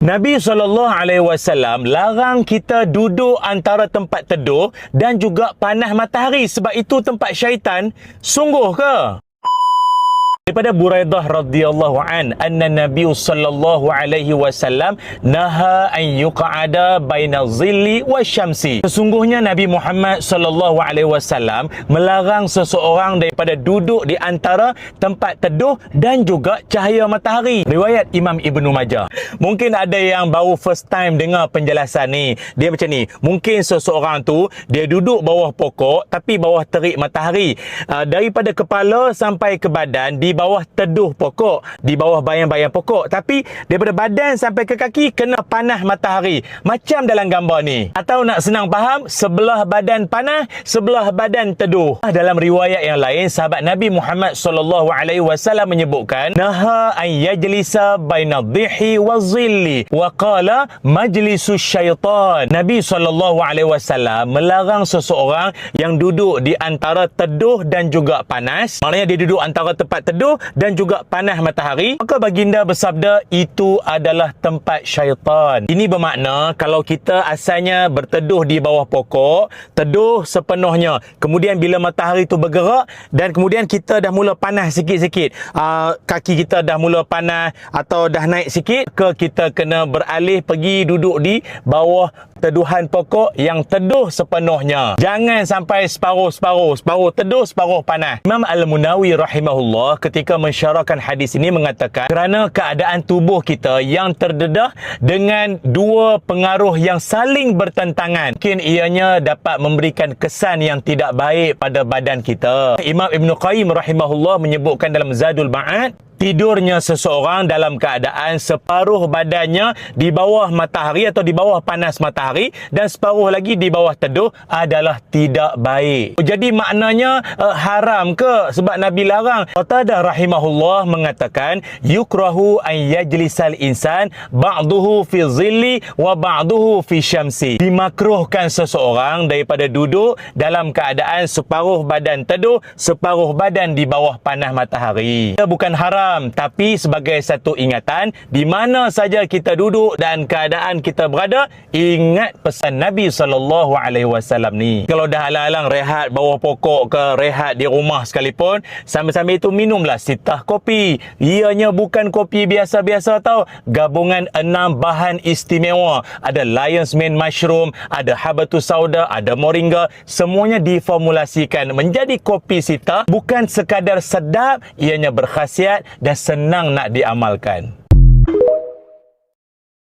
Nabi SAW larang kita duduk antara tempat teduh dan juga panah matahari sebab itu tempat syaitan. Sungguh ke? Daripada Buraidah radhiyallahu anna Nabi sallallahu alaihi wasallam naha an yuqa'ada baina zilli wasyamsi. Sesungguhnya Nabi Muhammad sallallahu alaihi wasallam melarang seseorang daripada duduk di antara tempat teduh dan juga cahaya matahari. Riwayat Imam Ibnu Majah. Mungkin ada yang baru first time dengar penjelasan ni. Dia macam ni, mungkin seseorang tu dia duduk bawah pokok tapi bawah terik matahari. Daripada kepala sampai ke badan di bawah teduh pokok, di bawah bayang-bayang pokok, tapi daripada badan sampai ke kaki kena panah matahari, macam dalam gambar ni. Atau nak senang faham, sebelah badan panah, sebelah badan teduh. Dalam riwayat yang lain, sahabat Nabi Muhammad SAW menyebutkan naha an yajlisa baina dhihi wa zilli wa qala majlisus syaitan. Nabi SAW melarang seseorang yang duduk di antara teduh dan juga panas, maknanya dia duduk antara tempat teduh dan juga panah matahari, maka baginda bersabda itu adalah tempat syaitan. Ini bermakna kalau kita asalnya berteduh di bawah pokok, teduh sepenuhnya, kemudian bila matahari itu bergerak dan kemudian kita dah mula panas sikit-sikit, kaki kita dah mula panas atau dah naik sikit, kita kena beralih pergi duduk di bawah teduhan pokok yang teduh sepenuhnya. Jangan sampai separuh-separuh, separuh teduh, separuh panas. Imam Al-Munawi rahimahullah ketika mensyarahkan hadis ini mengatakan kerana keadaan tubuh kita yang terdedah dengan dua pengaruh yang saling bertentangan, mungkin ianya dapat memberikan kesan yang tidak baik pada badan kita. Imam Ibn Qayyim rahimahullah menyebutkan dalam Zadul Ma'ad, tidurnya seseorang dalam keadaan separuh badannya di bawah matahari atau di bawah panas matahari dan separuh lagi di bawah teduh adalah tidak baik. Jadi maknanya haram ke sebab Nabi larang? Qatadah rahimahullah mengatakan yukrahu an yajlisal insan ba'duhu fi zilli wa ba'duhu fi syamsi. Dimakruhkan seseorang daripada duduk dalam keadaan separuh badan teduh, separuh badan di bawah panas matahari. Ia bukan haram, tapi sebagai satu ingatan, di mana saja kita duduk dan keadaan kita berada, ingat pesan Nabi SAW ni. Kalau dah alang-alang rehat bawah pokok ke rehat di rumah sekalipun, sambil-sambil itu minumlah sitah kopi. Ianya bukan kopi biasa-biasa tau, gabungan 6 bahan istimewa. Ada lion's mane mushroom, ada habatus sauda, ada moringa, semuanya diformulasikan menjadi kopi sitah. Bukan sekadar sedap, ianya berkhasiat dan senang nak diamalkan.